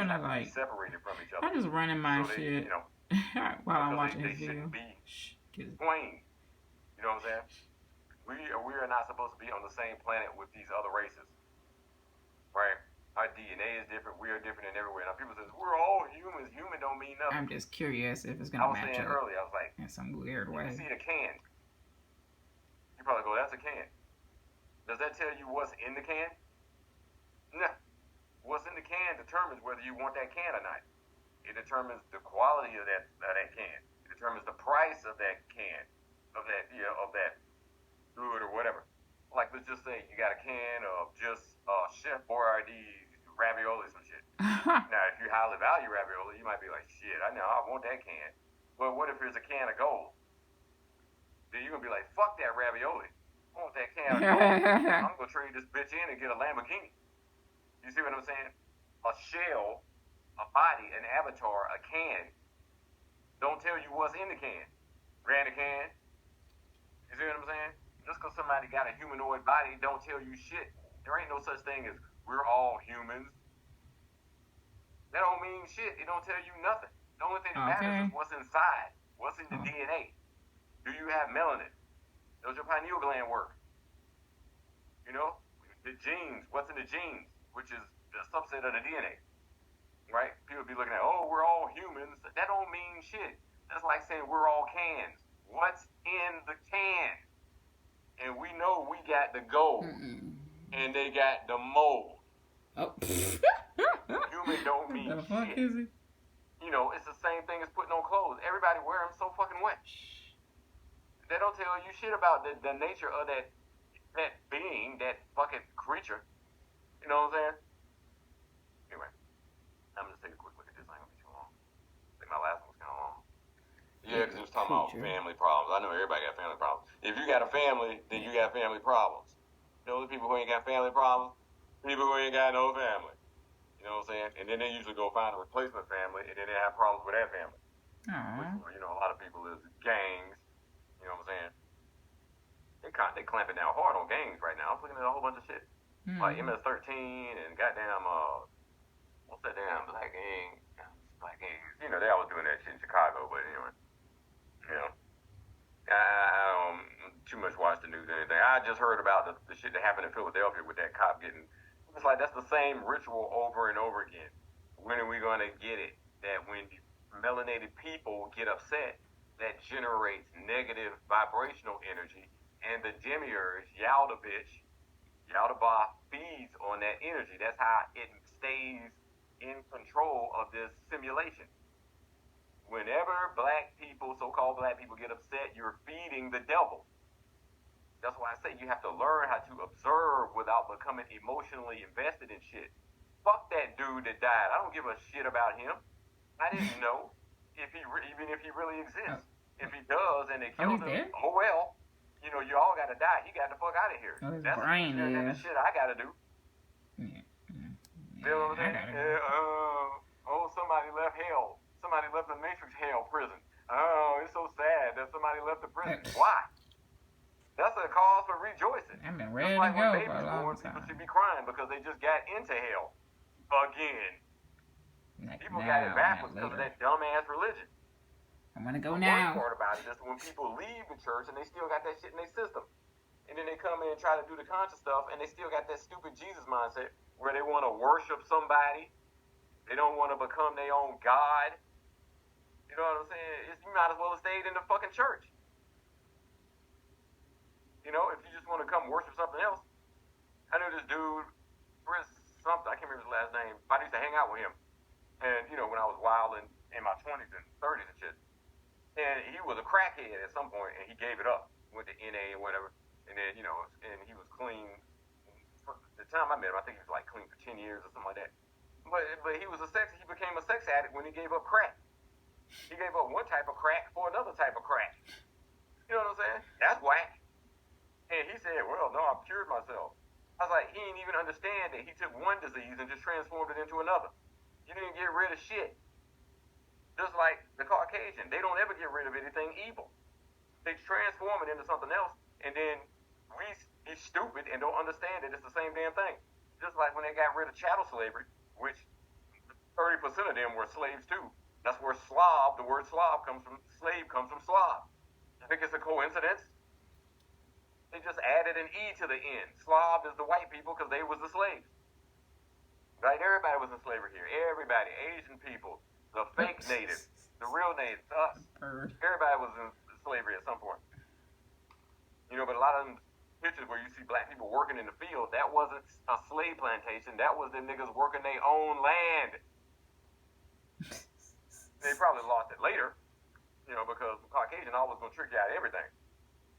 trying to have to be like, separated from each other. I'm just running my So they, shit you know, while I'm because watching they his shouldn't video. be Shh, get it. twain. You know what I'm saying? We are not supposed to be on the same planet with these other races, right? Our DNA is different. We are different in everywhere. Now people says we're all humans. Human don't mean nothing. I'm just curious if it's I gonna was match saying up earlier, I was like, in some weird if you way. see the can, you probably go, that's a can. Does that tell you what's in the can? No. What's in the can determines whether you want that can or not. It determines the quality of that can. It determines the price of that can, of that good or whatever. Like let's just say you got a can of just Chef Boyardee ravioli, some shit. Now, if you highly value ravioli, you might be like, shit, I know I want that can. But what if there's a can of gold? Then you're gonna be like, fuck that ravioli. I want that can of gold. I'm gonna trade this bitch in and get a Lamborghini. You see what I'm saying? A shell, a body, an avatar, a can. Don't tell you what's in the can. Granny can. You see what I'm saying? Just because somebody got a humanoid body don't tell you shit. There ain't no such thing as we're all humans. That don't mean shit. It don't tell you nothing. The only thing that matters is what's inside. What's in the DNA. Do you have melanin? Does your pineal gland work? You know? The genes. What's in the genes? Which is a subset of the DNA. Right? People be looking at, oh, we're all humans. That don't mean shit. That's like saying we're all cans. What's in the can? And we know we got the gold. And they got the mold. Oh. Human don't mean the fuck shit. Is it? You know, it's the same thing as putting on clothes. Everybody wear them so fucking wet. They don't tell you shit about the nature of that being, that fucking creature. You know what I'm saying? Anyway, I'm just take a quick look at this. I ain't gonna be too long. I think my last one was kind of long. Yeah, because it was talking about family problems. I know everybody got family problems. If you got a family, then you got family problems. You know the people who ain't got family problems? People who ain't got no family. You know what I'm saying? And then they usually go find a replacement family, and then they have problems with that family. Which, you know, a lot of people is gangs. You know what I'm saying? They clamping down hard on gangs right now. I'm looking at a whole bunch of shit. Like MS-13 and goddamn, what's that damn black gang? Black gangs. You know, they always doing that shit in Chicago, but anyway. You know. I don't too much watch the news or anything. I just heard about the shit that happened in Philadelphia with that cop getting. It's like that's the same ritual over and over again. When are we going to get it? That when melanated people get upset, that generates negative vibrational energy, and the demiurge, Yaldabaoth, feeds on that energy. That's how it stays in control of this simulation. Whenever black people, so-called black people, get upset, you're feeding the devil. That's why I say you have to learn how to observe without becoming emotionally invested in shit. Fuck that dude that died. I don't give a shit about him. I didn't know even if he really exists. If he does and they killed him, oh well. You know, you all got to die. He got the fuck out of here. That's the shit I got to do. Feel what I'm saying? Oh, somebody left hell. Somebody left the Matrix hell prison. Oh, it's so sad that somebody left the prison. Why? That's a cause for rejoicing. I've been ready just like to go when babies for a long born, time. people should be crying because they just got into hell again. People got it backwards because of that dumbass religion. I'm gonna go the now. The worst part about it is when people leave the church and they still got that shit in their system. And then they come in and try to do the conscious stuff and they still got that stupid Jesus mindset where they want to worship somebody. They don't want to become their own God. You know what I'm saying? You might as well have stayed in the fucking church. You know, if you just want to come worship something else. I knew this dude, Chris something, I can't remember his last name, but I used to hang out with him. And, you know, when I was wild in my 20s and 30s and shit. And he was a crackhead at some point, and he gave it up. Went to NA or whatever. And then, you know, and he was clean. For the time I met him, I think he was like clean for 10 years or something like that. But he became a sex addict when he gave up crack. He gave up one type of crack for another type of crack. You know what I'm saying? That's whack. And he said, well, no, I've cured myself. I was like, he didn't even understand that he took one disease and just transformed it into another. You didn't get rid of shit. Just like the Caucasian, they don't ever get rid of anything evil. They transform it into something else, and then we be stupid and don't understand that it's the same damn thing. Just like when they got rid of chattel slavery, which 30% of them were slaves too. That's where Slav, the word Slav comes from, slave comes from Slav. You think it's a coincidence? They just added an E to the end. Slav is the white people because they was the slaves. Right? Everybody was in slavery here. Everybody. Asian people, the fake natives, the real natives, us. Everybody was in slavery at some point. But a lot of them pictures where you see black people working in the field, that wasn't a slave plantation. That was them niggas working their own land. They probably lost it later, because Caucasian always gonna trick you out of everything.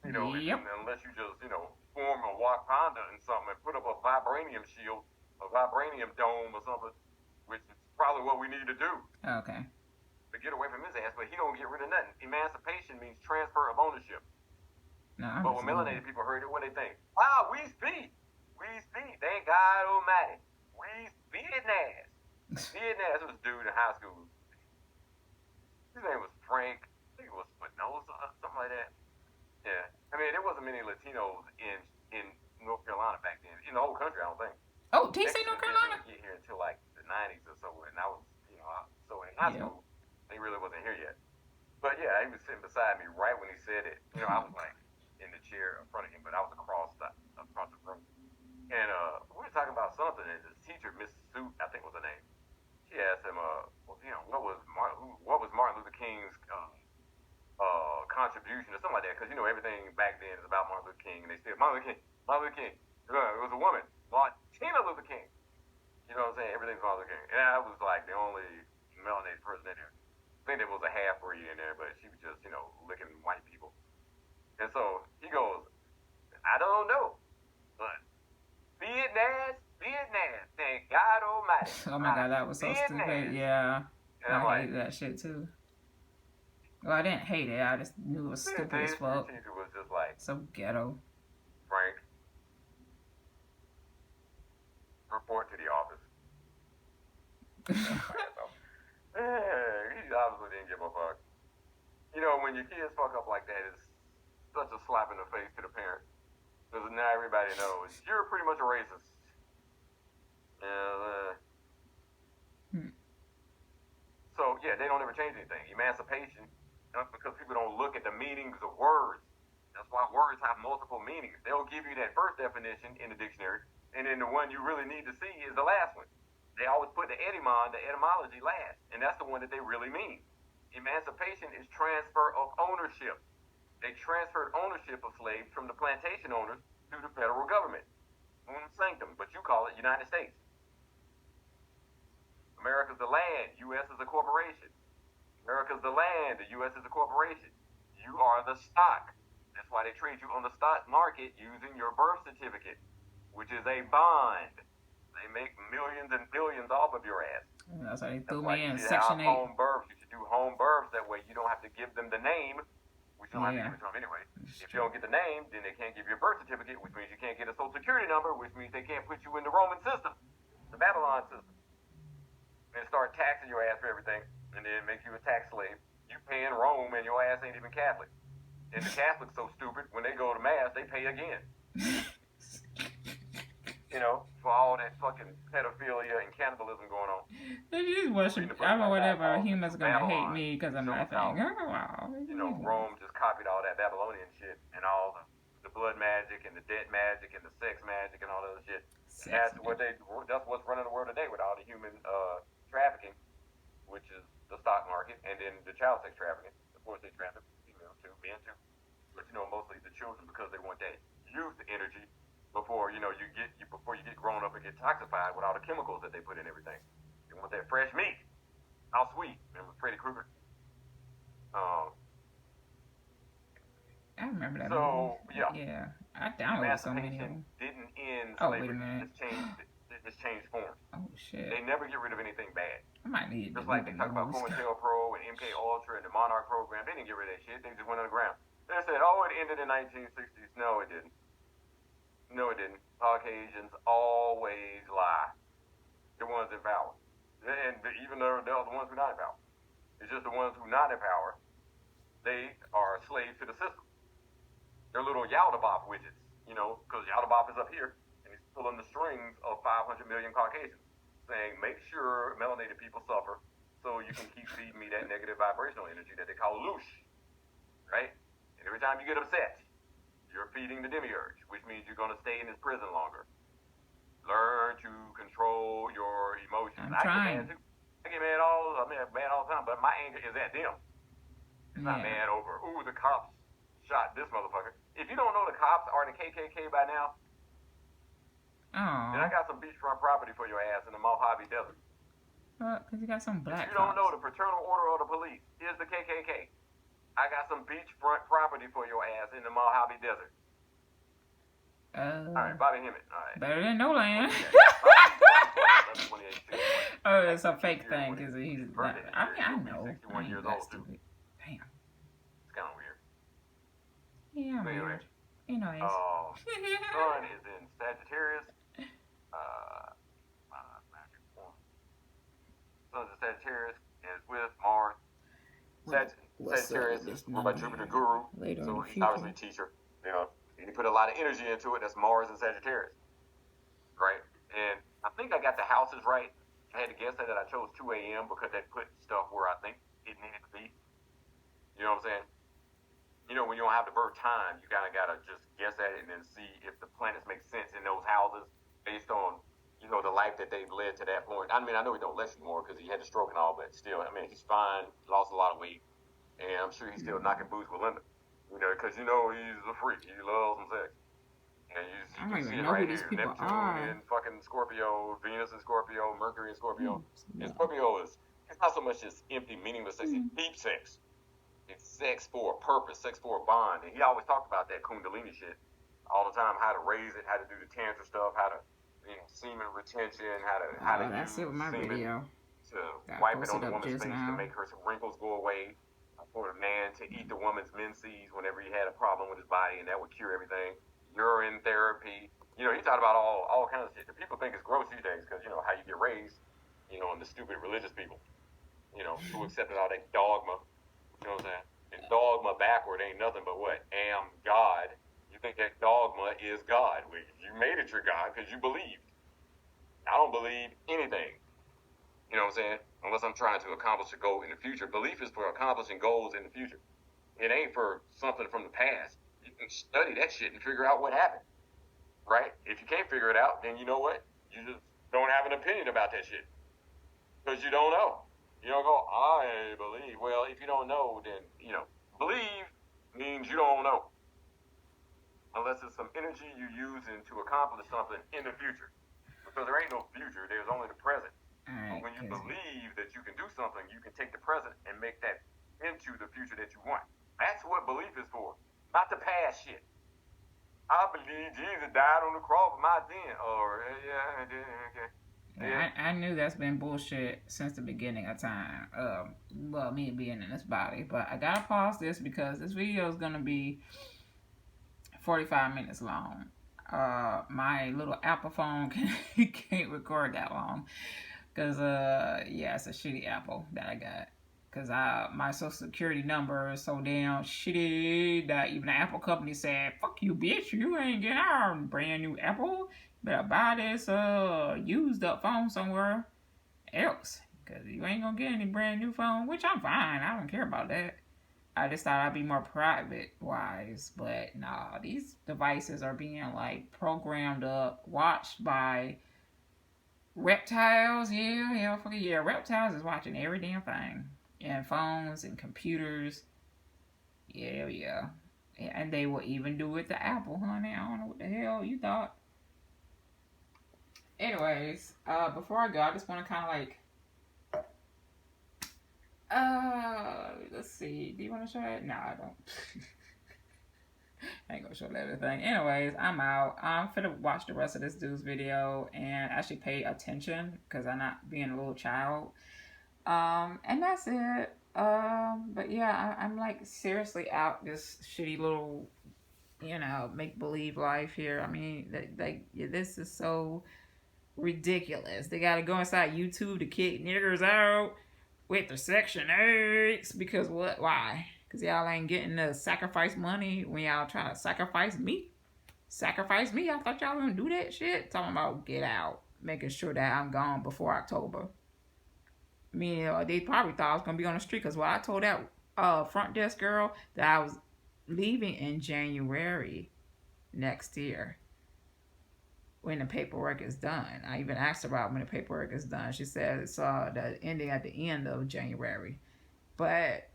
Yep. Unless you just, form a Wakanda and something and put up a vibranium shield, a vibranium dome or something, which is probably what we need to do. Okay. To get away from his ass, but he don't get rid of nothing. Emancipation means transfer of ownership. No, But when melanated people heard it, what they think? Wow, we speak. We speak. Thank God Almighty. We speedness. Speedness was a dude in high school. His name was Frank. I think it was Spinoza or something like that. Yeah. I mean, there wasn't many Latinos in North Carolina back then. In the whole country, I don't think. Oh, did he say North Carolina? Didn't really get here until like the 90s or so. And I was, so in high school, he really wasn't here yet. But yeah, he was sitting beside me right when he said it. I was like in the chair in front of him, but I was across the room. And we were talking about something, and his teacher, Miss Suit, I think was her name. She asked him, what was Martin Luther King's contribution or something like that? Because everything back then is about Martin Luther King, and they said Martin Luther King. It was a woman, Martina Luther King. You know what I'm saying? Everything's Martin Luther King, and I was like the only melanated person in there. I think there was a half-breed in there, but she was just licking white people. And so he goes, I don't know, but Vietnam, thank God Almighty. Oh my God, that was so stupid. Yeah. And I hate that shit too. Well, I didn't hate it. I just knew it was stupid as fuck. It was just like so ghetto. Frank, report to the office. He obviously didn't give a fuck. When your kids fuck up like that, it's such a slap in the face to the parents. Because now everybody knows you're pretty much a racist. So, yeah, they don't ever change anything. Emancipation, because people don't look at the meanings of words. That's why words have multiple meanings. They'll give you that first definition in the dictionary, and then the one you really need to see is the last one. They always put the etymology last, and that's the one that they really mean. Emancipation is transfer of ownership. They transferred ownership of slaves from the plantation owners to the federal government. Unum sanctum, but you call it United States. America's the land, U.S. is a corporation. America's the land, the U.S. is a corporation. You are the stock. That's why they trade you on the stock market using your birth certificate, which is a bond. They make millions and billions off of your ass. That's why they threw me in Section 8. Home births. You should do home births. That way you don't have to give them the name, which you don't have to give it to them anyway. If you don't get the name, then they can't give you a birth certificate, which means you can't get a social security number, which means they can't put you in the Roman system, the Babylon system, and start taxing your ass for everything, and then make you a tax slave. You paying Rome, and your ass ain't even Catholic. And the Catholics so stupid, when they go to mass, they pay again. For all that fucking pedophilia and cannibalism going on. They just worship. I don't know whatever. Humans gonna hate me because I'm laughing. Rome just copied all that Babylonian shit and all the blood magic and the debt magic and the sex magic and all that other shit. That's what's running the world today with all the human trafficking, which is the stock market, and then the child sex trafficking. Of course, they traffic females too, men too, but mostly the children because they want that youth energy. Before you get grown up and get toxified with all the chemicals that they put in everything. They want that fresh meat. How sweet. Remember Freddy Krueger? I remember that. So, movie. Yeah. I downloaded so many of them. Didn't end slavery. Wait a minute. It just changed forms. Oh, shit. They never get rid of anything bad. I might need just like they talk about COINTELPRO and MK Ultra and the Monarch program. They didn't get rid of that shit. They just went underground. They said, it ended in 1960s. No, it didn't. No, it didn't. Caucasians always lie. The ones in power. And even though they're the ones who are not in power. It's just the ones who are not in power, they are slaves to the system. They're little Yaldabaoth widgets, because Yaldabaoth is up here, and he's pulling the strings of 500 million Caucasians. saying, make sure melanated people suffer so you can keep feeding me that negative vibrational energy that they call loosh, right? And every time you get upset, you're feeding the demiurge, which means you're going to stay in this prison longer. Learn to control your emotions. I'm trying. I get mad all the time, but my anger is at them. It's not mad over, ooh, the cops shot this motherfucker. If you don't know the cops are the KKK by now, then I got some beachfront property for your ass in the Mojave Desert. Because you got some black If you don't know, the Fraternal Order of the Police is the KKK. I got some beachfront property for your ass in the Mojave Desert. All right, Bobby Hemmett. All right. Better than no land. Oh, it's a fake thing because he's. I know. 61 years old too. Damn. It's kind of weird. Yeah, so anyway, weird. Anyways. Sun is in Sagittarius. Sun's in Sagittarius and it's with Mars. Sagittarius is ruled by Jupiter Guru. So he's obviously a teacher. You know, and he put a lot of energy into it. That's Mars and Sagittarius. Right? And I think I got the houses right. I had to guess that I chose 2 a.m. because they put stuff where I think it needed to be. You know what I'm saying? You know, when you don't have the birth time, you kind of got to just guess at it and then see if the planets make sense in those houses based on, you know, the life that they've led to that point. I mean, I know he don't listen anymore because he had the stroke and all, but still, I mean, he's fine, lost a lot of weight, and I'm sure he's still knocking boots with Linda. You know, because you know he's a freak. He loves some sex. And you can see it right here. Neptune in fucking Scorpio, Venus in Scorpio, Mercury in Scorpio. And Scorpio is, it's not so much just empty, meaningless sex, it's deep sex. It's sex for a purpose, sex for a bond. And he always talked about that Kundalini shit all the time, how to raise it, how to do the tantra stuff, how to, you know, semen retention, how to use semen to wipe it on the woman's face to make her some wrinkles go away, for the man to eat the woman's menses whenever he had a problem with his body, and that would cure everything. Urine therapy. You know, he talked about all kinds of shit. The people think it's gross these days because, you know, how you get raised, you know, and the stupid religious people, you know, who accepted all that dogma. You know what I'm saying? And dogma backward ain't nothing but what? Am God. You think that dogma is God. Well, you made it your God because you believed. I don't believe anything. You know what I'm saying? Unless I'm trying to accomplish a goal in the future. Belief is for accomplishing goals in the future. It ain't for something from the past. You can study that shit and figure out what happened. Right? If you can't figure it out, then you know what? You just don't have an opinion about that shit. Because you don't know. You don't go, I believe. Well, if you don't know, then, you know, believe means you don't know. Unless it's some energy you using to accomplish something in the future. Because there ain't no future, there's only the present. But when you believe that you can do something, you can take the present and make that into the future that you want. That's what belief is for. Not the past shit. I believe Jesus died on the cross for my sin. Or, okay. Yeah. I knew that's been bullshit since the beginning of time. Well, me being in this body. But I gotta pause this because this video is gonna be 45 minutes long. My little Apple phone can't record that long. Because, yeah, it's a shitty Apple that I got. Because my social security number is so damn shitty that even the Apple company said, fuck you, bitch. You ain't getting our brand new Apple. Better buy this used up phone somewhere else. Because you ain't going to get any brand new phone. Which I'm fine. I don't care about that. I just thought I'd be more private-wise. But, nah, these devices are being, like, programmed up, watched by reptiles. Yeah, reptiles is watching every damn thing. And phones and computers. Yeah. And they will even do it to Apple, honey. I don't know what the hell you thought. Anyways, before I go, I just want to kind of like... let's see. Do you want to show it? No, I don't. I ain't gonna show everything. Anyways, I'm out. I'm finna watch the rest of this dude's video and actually pay attention because I'm not being a little child. And that's it. But yeah, I'm like seriously out this shitty little, you know, make-believe life here. I mean, this is so ridiculous. They gotta go inside YouTube to kick niggers out with the Section 8s because what? Why? Because y'all ain't getting the sacrifice money when y'all trying to sacrifice me. Sacrifice me? I thought y'all gonna do that shit. Talking about get out. making sure that I'm gone before October. They probably thought I was gonna be on the street because I told that front desk girl that I was leaving in January next year when the paperwork is done. I even asked her about when the paperwork is done. She said it's the ending at the end of January. But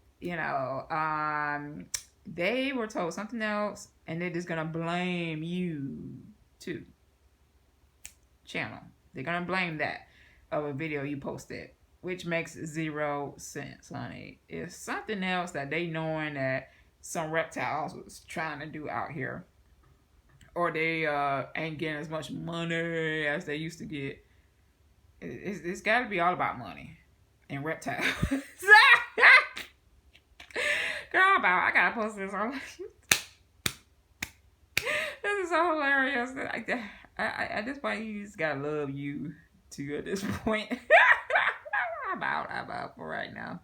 they were told something else, and they're just gonna blame you too. Channel. They're gonna blame that of a video you posted, which makes 0 sense, honey. It's something else that they knowing that some reptiles was trying to do out here, or they ain't getting as much money as they used to get. It's got to be all about money and reptiles. Girl, I gotta post this on. This is so hilarious. At this point, you just gotta love you too. At this point, I'm out for right now.